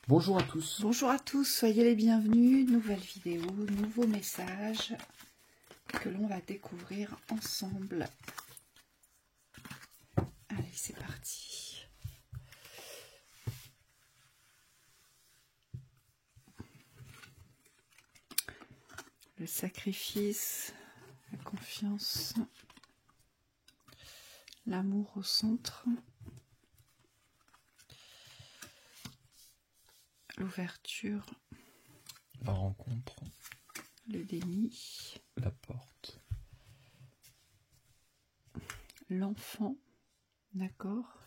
Bonjour à tous. Bonjour à tous, soyez les bienvenus. Nouvelle vidéo, nouveau message que l'on va découvrir ensemble. Allez, c'est parti. Le sacrifice, la confiance, l'amour au centre, l'ouverture, La rencontre, le déni, la porte, l'enfant, d'accord,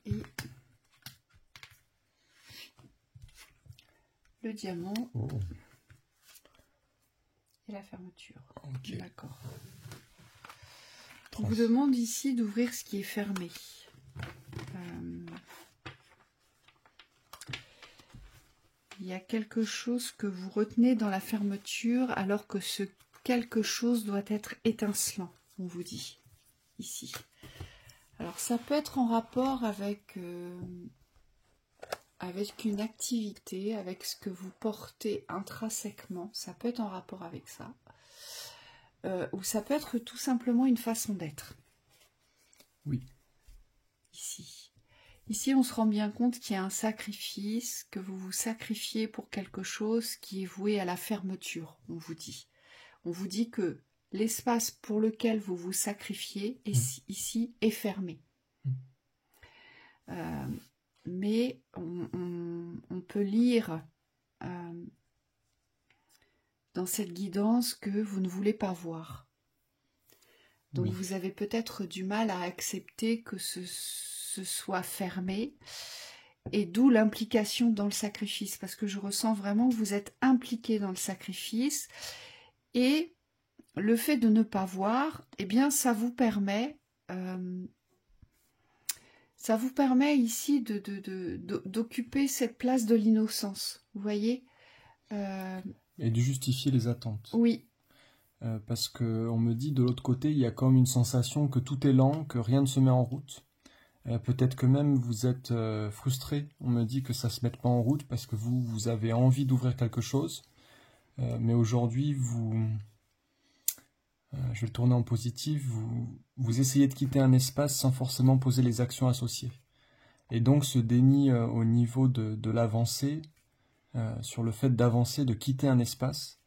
et le diamant et la fermeture. Ok. D'accord. On vous demande ici d'ouvrir ce qui est fermé. Il y a quelque chose que vous retenez dans la fermeture alors que ce quelque chose doit être étincelant, on vous dit, ici. Alors ça peut être en rapport avec une activité, avec ce que vous portez intrinsèquement, ça peut être en rapport avec ça. Ou ça peut être tout simplement une façon d'être. Oui. Ici. Ici, on se rend bien compte qu'il y a un sacrifice, que vous vous sacrifiez pour quelque chose qui est voué à la fermeture, on vous dit. On vous dit que l'espace pour lequel vous vous sacrifiez ici est fermé. Mais on peut lire dans cette guidance que vous ne voulez pas voir. Donc vous avez peut-être du mal à accepter que ce soit fermé, et d'où l'implication dans le sacrifice, parce que je ressens vraiment que vous êtes impliqué dans le sacrifice, et le fait de ne pas voir, eh bien ça vous permet ici d'occuper cette place de l'innocence, vous voyez, et de justifier les attentes. Oui. Parce qu'on me dit de l'autre côté, il y a comme une sensation que tout est lent, que rien ne se met en route. Peut-être que même vous êtes frustré. On me dit que ça ne se mette pas en route parce que vous avez envie d'ouvrir quelque chose. Mais aujourd'hui, je vais le tourner en positif, vous essayez de quitter un espace sans forcément poser les actions associées. Et donc ce déni au niveau de l'avancée, sur le fait d'avancer, de quitter un espace,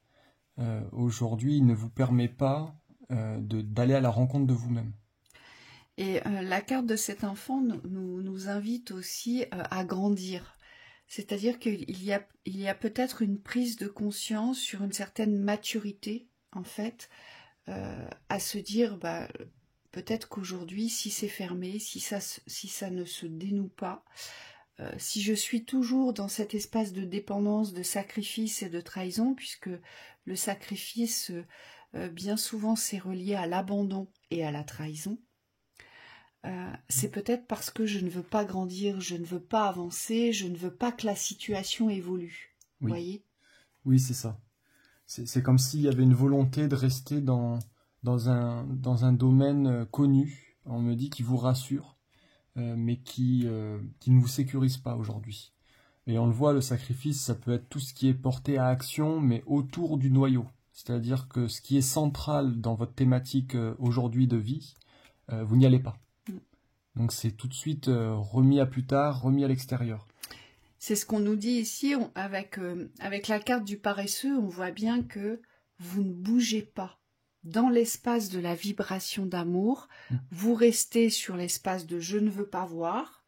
aujourd'hui, il ne vous permet pas d'aller à la rencontre de vous-même. Et la carte de cet enfant nous invite aussi à grandir. C'est-à-dire qu'il y a peut-être une prise de conscience sur une certaine maturité, en fait, à se dire, peut-être qu'aujourd'hui, si c'est fermé, si ça ne se dénoue pas, si je suis toujours dans cet espace de dépendance, de sacrifice et de trahison, puisque le sacrifice, bien souvent, c'est relié à l'abandon et à la trahison, c'est peut-être parce que je ne veux pas grandir, je ne veux pas avancer, je ne veux pas que la situation évolue. Oui. Vous voyez ? Oui, c'est ça. C'est comme s'il y avait une volonté de rester dans un domaine connu, on me dit, qui vous rassure, mais qui ne vous sécurise pas aujourd'hui. Et on le voit, le sacrifice, ça peut être tout ce qui est porté à action, mais autour du noyau. C'est-à-dire que ce qui est central dans votre thématique aujourd'hui de vie, vous n'y allez pas. Donc c'est tout de suite remis à plus tard, remis à l'extérieur. C'est ce qu'on nous dit ici, avec la carte du paresseux, on voit bien que vous ne bougez pas. Dans l'espace de la vibration d'amour, vous restez sur l'espace de je ne veux pas voir,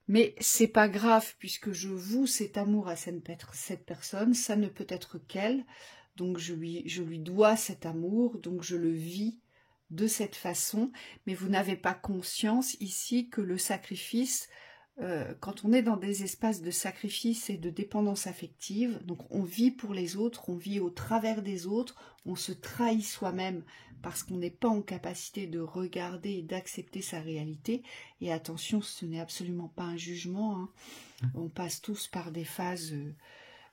mais c'est pas grave puisque je voue cet amour à cette personne, ça ne peut être qu'elle, donc je lui dois cet amour, donc je le vis de cette façon, mais vous n'avez pas conscience ici que le sacrifice, quand on est dans des espaces de sacrifice et de dépendance affective, donc on vit pour les autres, on vit au travers des autres, on se trahit soi-même parce qu'on n'est pas en capacité de regarder et d'accepter sa réalité. Et attention, ce n'est absolument pas un jugement, hein. On passe tous par des phases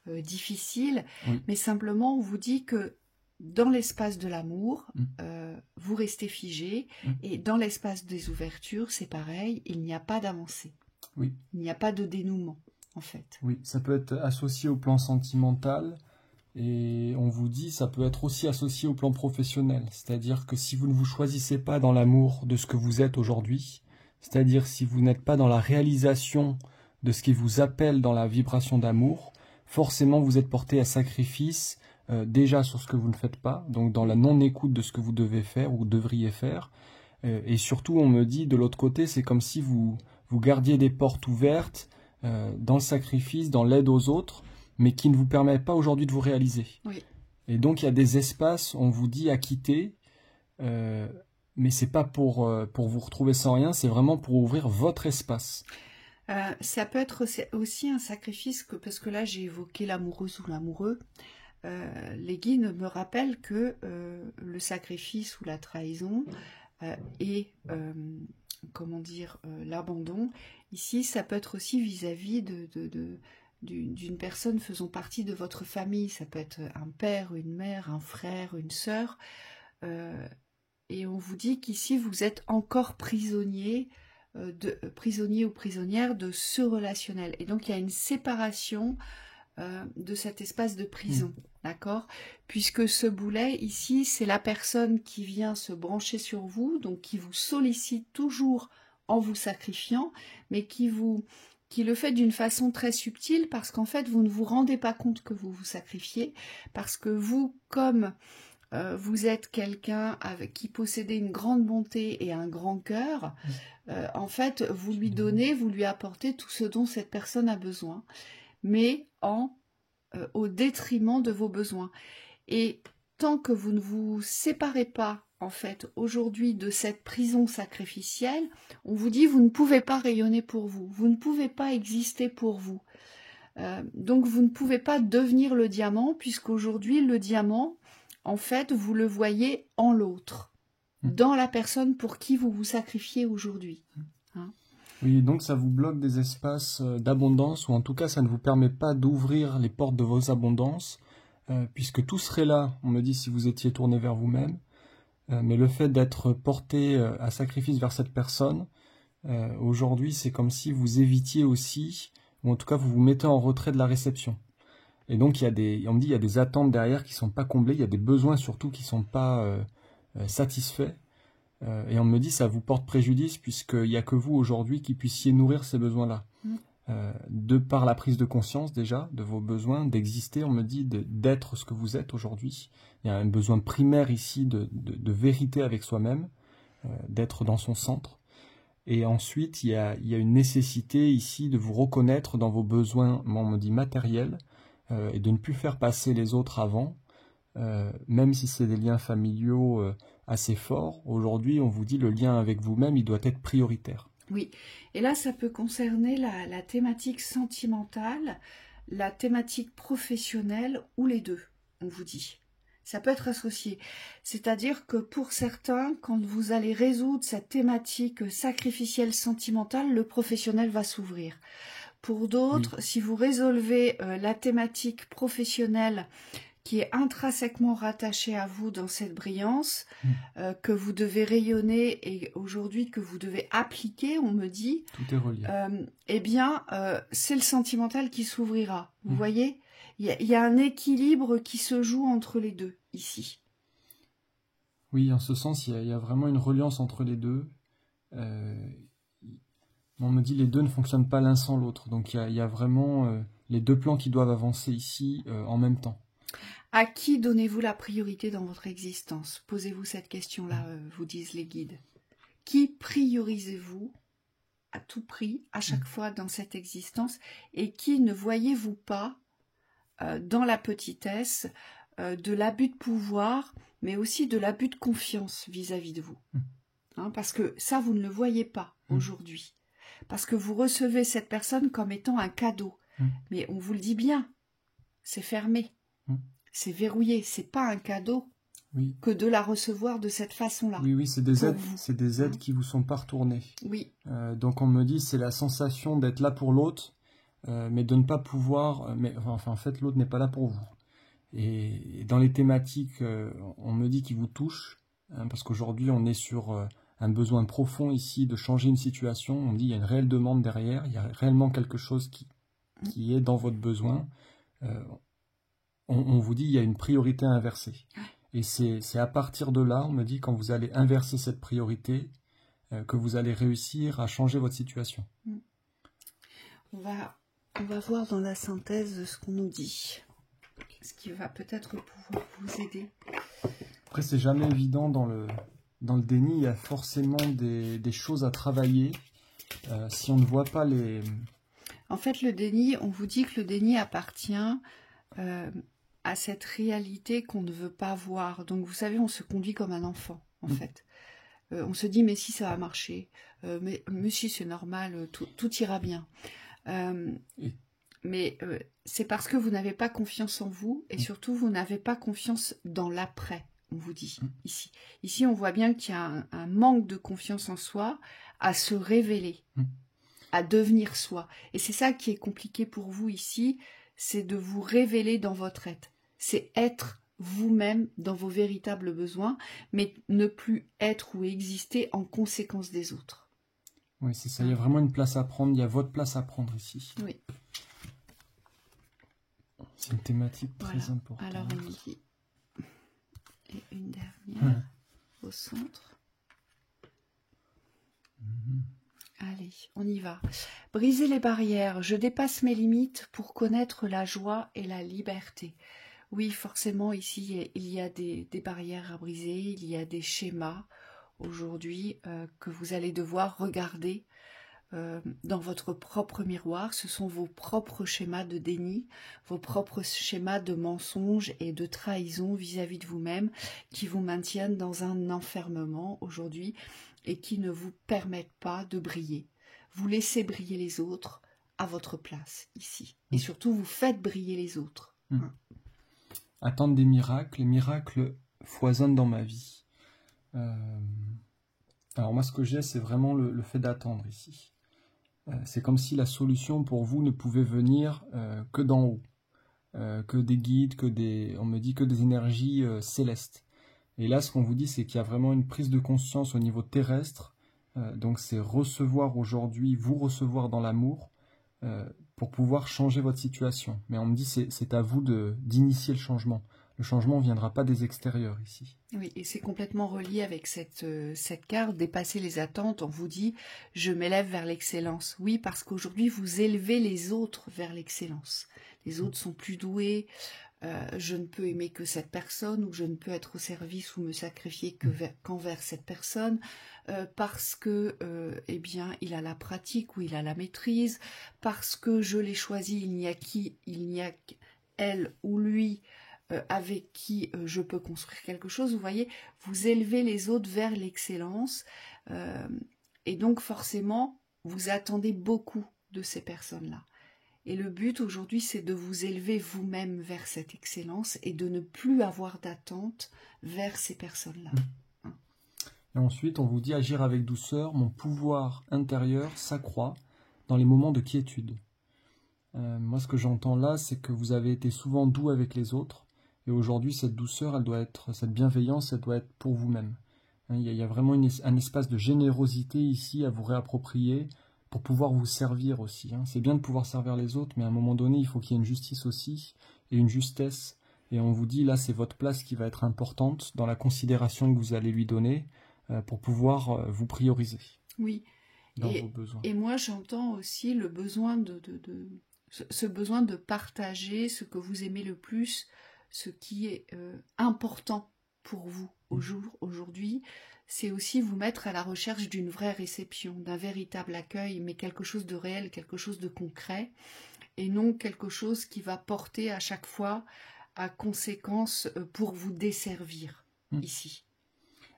difficiles, mais simplement on vous dit que dans l'espace de l'amour, vous restez figé, et dans l'espace des ouvertures, c'est pareil, il n'y a pas d'avancée. Oui. Il n'y a pas de dénouement, en fait. Oui, ça peut être associé au plan sentimental et on vous dit ça peut être aussi associé au plan professionnel. C'est-à-dire que si vous ne vous choisissez pas dans l'amour de ce que vous êtes aujourd'hui, c'est-à-dire si vous n'êtes pas dans la réalisation de ce qui vous appelle dans la vibration d'amour, forcément vous êtes porté à sacrifice déjà sur ce que vous ne faites pas, donc dans la non-écoute de ce que vous devez faire ou devriez faire. Et surtout, on me dit de l'autre côté, c'est comme si vous gardiez des portes ouvertes dans le sacrifice, dans l'aide aux autres, mais qui ne vous permettent pas aujourd'hui de vous réaliser. Oui. Et donc il y a des espaces, on vous dit à quitter, mais c'est pas pour vous retrouver sans rien, c'est vraiment pour ouvrir votre espace. Ça peut être aussi un sacrifice, parce que là j'ai évoqué l'amoureuse ou l'amoureux. Les guides me rappellent que le sacrifice ou la trahison et l'abandon, ici ça peut être aussi vis-à-vis d'une personne faisant partie de votre famille. Ça peut être un père, une mère, un frère, une sœur. Et on vous dit qu'ici vous êtes encore prisonnier ou prisonnière de ce relationnel. Et donc il y a une séparation de cet espace de prison, d'accord? Puisque ce boulet ici, c'est la personne qui vient se brancher sur vous, donc qui vous sollicite toujours en vous sacrifiant, mais qui le fait d'une façon très subtile, parce qu'en fait vous ne vous rendez pas compte que vous vous sacrifiez, parce que vous, comme vous êtes quelqu'un qui possédait une grande bonté et un grand cœur, en fait vous lui donnez, vous lui apportez tout ce dont cette personne a besoin, mais au détriment de vos besoins. Et tant que vous ne vous séparez pas, en fait, aujourd'hui de cette prison sacrificielle, on vous dit vous ne pouvez pas rayonner pour vous, vous ne pouvez pas exister pour vous. Donc vous ne pouvez pas devenir le diamant, puisqu'aujourd'hui le diamant, en fait, vous le voyez en l'autre, dans la personne pour qui vous vous sacrifiez aujourd'hui. Oui, donc ça vous bloque des espaces d'abondance, ou en tout cas ça ne vous permet pas d'ouvrir les portes de vos abondances, puisque tout serait là, on me dit, si vous étiez tourné vers vous-même, mais le fait d'être porté à sacrifice vers cette personne, aujourd'hui c'est comme si vous évitiez aussi, ou en tout cas vous vous mettez en retrait de la réception. Et donc on me dit il y a des attentes derrière qui ne sont pas comblées, il y a des besoins surtout qui ne sont pas satisfaits. Et on me dit ça vous porte préjudice puisqu'il n'y a que vous aujourd'hui qui puissiez nourrir ces besoins-là. De par la prise de conscience déjà de vos besoins, d'exister, on me dit d'être ce que vous êtes aujourd'hui. Il y a un besoin primaire ici de vérité avec soi-même, d'être dans son centre. Et ensuite, il y a une nécessité ici de vous reconnaître dans vos besoins, on me dit matériels, et de ne plus faire passer les autres avant, même si c'est des liens familiaux assez forts. Aujourd'hui, on vous dit le lien avec vous-même, il doit être prioritaire. Oui, et là, ça peut concerner la thématique sentimentale, la thématique professionnelle, ou les deux, on vous dit. Ça peut être associé. C'est-à-dire que pour certains, quand vous allez résoudre cette thématique sacrificielle sentimentale, le professionnel va s'ouvrir. Pour d'autres, si vous résolvez la thématique professionnelle qui est intrinsèquement rattachée à vous dans cette brillance, que vous devez rayonner et aujourd'hui que vous devez appliquer, on me dit, tout est relié. Eh bien, c'est le sentimental qui s'ouvrira. Vous voyez, il y a un équilibre qui se joue entre les deux, ici. Oui, en ce sens, il y a vraiment une reliance entre les deux. On me dit les deux ne fonctionnent pas l'un sans l'autre. Donc il y a vraiment les deux plans qui doivent avancer ici en même temps. À qui donnez-vous la priorité dans votre existence? Posez-vous cette question-là, vous disent les guides. Qui priorisez-vous à tout prix, à chaque fois dans cette existence, et qui ne voyez-vous pas dans la petitesse de l'abus de pouvoir, mais aussi de l'abus de confiance vis-à-vis de vous, parce que ça, vous ne le voyez pas aujourd'hui, parce que vous recevez cette personne comme étant un cadeau, mais on vous le dit bien, c'est fermé, c'est verrouillé, c'est pas un cadeau que de la recevoir de cette façon-là. Oui, c'est des aides qui vous sont pas retournées. Oui. Donc on me dit c'est la sensation d'être là pour l'autre, mais de ne pas pouvoir. En fait, l'autre n'est pas là pour vous. Et dans les thématiques, on me dit qui vous touchent, parce qu'aujourd'hui on est sur un besoin profond ici de changer une situation. On dit il y a une réelle demande derrière, il y a réellement quelque chose qui est dans votre besoin. On vous dit il y a une priorité à inverser. Et c'est à partir de là, on me dit, quand vous allez inverser cette priorité, que vous allez réussir à changer votre situation. On va voir dans la synthèse de ce qu'on nous dit, ce qui va peut-être pouvoir vous aider. Après, c'est jamais évident dans le déni, il y a forcément des choses à travailler. Si on ne voit pas les... En fait, le déni, on vous dit que le déni appartient à cette réalité qu'on ne veut pas voir. Donc, vous savez, on se conduit comme un enfant, en fait. On se dit, mais si ça va marcher, mais si c'est normal, tout ira bien. Mais c'est parce que vous n'avez pas confiance en vous et surtout, vous n'avez pas confiance dans l'après, on vous dit ici. Ici, on voit bien qu'il y a un manque de confiance en soi à se révéler, à devenir soi. Et c'est ça qui est compliqué pour vous ici, c'est de vous révéler dans votre être. C'est être vous-même dans vos véritables besoins, mais ne plus être ou exister en conséquence des autres. Oui, c'est ça. Il y a vraiment une place à prendre. Il y a votre place à prendre ici. Oui. C'est une thématique très importante. Alors, on dit... Et une dernière au centre. Allez, on y va. Briser les barrières. Je dépasse mes limites pour connaître la joie et la liberté. Oui, forcément, ici, il y a des barrières à briser, il y a des schémas aujourd'hui que vous allez devoir regarder dans votre propre miroir. Ce sont vos propres schémas de déni, vos propres schémas de mensonge et de trahison vis-à-vis de vous-même qui vous maintiennent dans un enfermement aujourd'hui et qui ne vous permettent pas de briller. Vous laissez briller les autres à votre place ici. Et surtout, vous faites briller les autres. Attendre des miracles, les miracles foisonnent dans ma vie. Alors moi, ce que j'ai, c'est vraiment le fait d'attendre ici. C'est comme si la solution pour vous ne pouvait venir que d'en haut, que des guides, on me dit que des énergies célestes. Et là, ce qu'on vous dit, c'est qu'il y a vraiment une prise de conscience au niveau terrestre. Donc c'est recevoir aujourd'hui, vous recevoir dans l'amour, pour pouvoir changer votre situation. Mais on me dit c'est à vous d'initier le changement. Le changement ne viendra pas des extérieurs ici. Oui, et c'est complètement relié avec cette carte, dépasser les attentes. On vous dit, je m'élève vers l'excellence. Oui, parce qu'aujourd'hui, vous élevez les autres vers l'excellence. Les autres sont plus doués. Je ne peux aimer que cette personne, ou je ne peux être au service ou me sacrifier qu'envers cette personne, parce que, eh bien, il a la pratique ou il a la maîtrise, parce que je l'ai choisi, il n'y a qu'elle ou lui avec qui je peux construire quelque chose. Vous voyez, vous élevez les autres vers l'excellence, et donc forcément, vous attendez beaucoup de ces personnes-là. Et le but aujourd'hui, c'est de vous élever vous-même vers cette excellence et de ne plus avoir d'attente vers ces personnes-là. Et ensuite, on vous dit agir avec douceur. Mon pouvoir intérieur s'accroît dans les moments de quiétude. Moi, ce que j'entends là, c'est que vous avez été souvent doux avec les autres. Et aujourd'hui, cette douceur, cette bienveillance, elle doit être pour vous-même. Il y a vraiment un espace de générosité ici à vous réapproprier, pour pouvoir vous servir aussi. C'est bien de pouvoir servir les autres, mais à un moment donné, il faut qu'il y ait une justice aussi, et une justesse. Et on vous dit, là, c'est votre place qui va être importante dans la considération que vous allez lui donner pour pouvoir vous prioriser. Oui, dans vos besoins. Et moi, j'entends aussi le besoin ce besoin de partager ce que vous aimez le plus, ce qui est important pour vous aujourd'hui. C'est aussi vous mettre à la recherche d'une vraie réception, d'un véritable accueil, mais quelque chose de réel, quelque chose de concret, et non quelque chose qui va porter à chaque fois à conséquence pour vous desservir ici.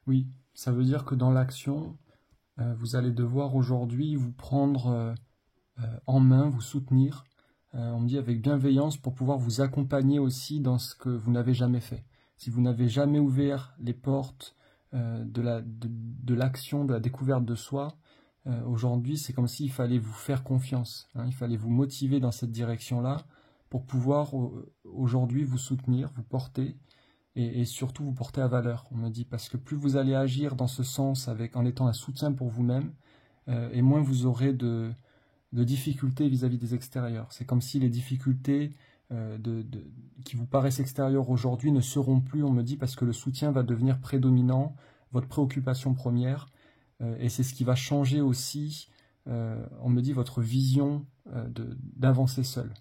Oui, ça veut dire que dans l'action, vous allez devoir aujourd'hui vous prendre en main, vous soutenir, on me dit avec bienveillance, pour pouvoir vous accompagner aussi dans ce que vous n'avez jamais fait. Si vous n'avez jamais ouvert les portes de l'action, de la découverte de soi, aujourd'hui c'est comme s'il fallait vous faire confiance, il fallait vous motiver dans cette direction-là pour pouvoir aujourd'hui vous soutenir, vous porter et surtout vous porter à valeur, on me dit, parce que plus vous allez agir dans ce sens en étant un soutien pour vous-même, et moins vous aurez de difficultés vis-à-vis des extérieurs. C'est comme si les difficultés qui vous paraissent extérieures aujourd'hui ne seront plus, on me dit, parce que le soutien va devenir prédominant, votre préoccupation première, et c'est ce qui va changer aussi, on me dit, votre vision d'avancer seul.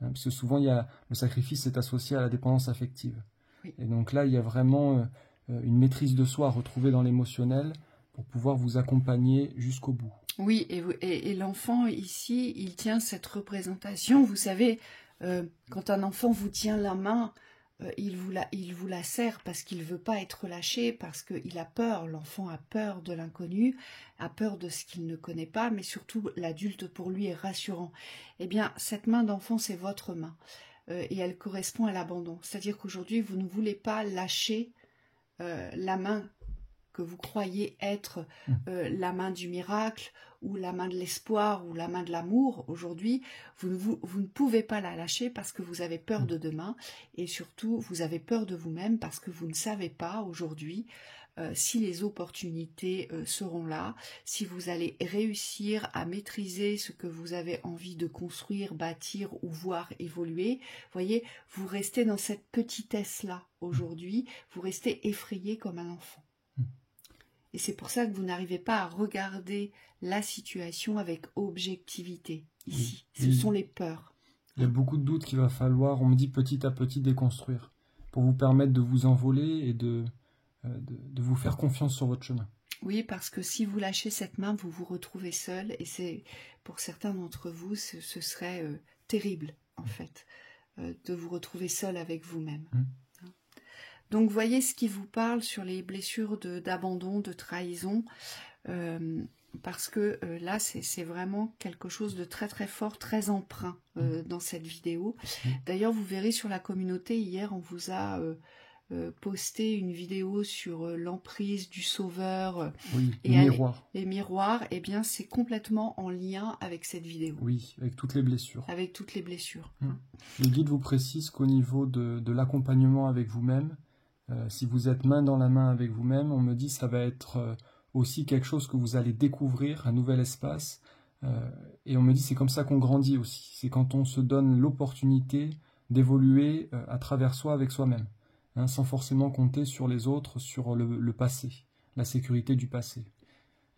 Parce que souvent, le sacrifice est associé à la dépendance affective. Oui. Et donc là, il y a vraiment une maîtrise de soi à retrouver dans l'émotionnel pour pouvoir vous accompagner jusqu'au bout. Oui, et l'enfant, ici, il tient cette représentation. Vous savez, quand un enfant vous tient la main, il vous la serre parce qu'il ne veut pas être lâché, parce qu'il a peur. L'enfant a peur de l'inconnu, a peur de ce qu'il ne connaît pas, mais surtout, l'adulte, pour lui, est rassurant. Eh bien, cette main d'enfant, c'est votre main. Et elle correspond à l'abandon. C'est-à-dire qu'aujourd'hui, vous ne voulez pas lâcher la main que vous croyez être la main du miracle, ou la main de l'espoir, ou la main de l'amour. Aujourd'hui, vous ne pouvez pas la lâcher parce que vous avez peur de demain, et surtout, vous avez peur de vous-même parce que vous ne savez pas aujourd'hui si les opportunités seront là, si vous allez réussir à maîtriser ce que vous avez envie de construire, bâtir ou voir évoluer. Vous voyez, vous restez dans cette petitesse-là aujourd'hui, vous restez effrayé comme un enfant. Et c'est pour ça que vous n'arrivez pas à regarder la situation avec objectivité ici. Ce sont les peurs. Il y a beaucoup de doutes qu'il va falloir, on me dit, petit à petit déconstruire pour vous permettre de vous envoler et de vous faire confiance sur votre chemin. Oui, parce que si vous lâchez cette main, vous vous retrouvez seul, et c'est pour certains d'entre vous, ce serait terrible, en fait, de vous retrouver seul avec vous-même. Donc, voyez ce qui vous parle sur les blessures d'abandon, de trahison, parce que là, c'est vraiment quelque chose de très très fort, très emprunt dans cette vidéo. D'ailleurs, vous verrez sur la communauté, hier, on vous a posté une vidéo sur l'emprise du sauveur et miroir. Eh bien, c'est complètement en lien avec cette vidéo. Oui, avec toutes les blessures. Avec toutes les blessures. Le guide vous précise qu'au niveau de l'accompagnement avec vous-même, si vous êtes main dans la main avec vous-même, on me dit ça va être aussi quelque chose que vous allez découvrir, un nouvel espace. Et on me dit c'est comme ça qu'on grandit aussi. C'est quand on se donne l'opportunité d'évoluer à travers soi avec soi-même, sans forcément compter sur les autres, sur le passé, la sécurité du passé.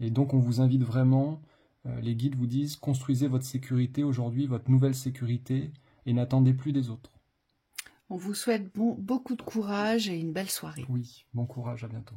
Et donc on vous invite vraiment, les guides vous disent, construisez votre sécurité aujourd'hui, votre nouvelle sécurité, et n'attendez plus des autres. On vous souhaite beaucoup de courage et une belle soirée. Oui, bon courage, à bientôt.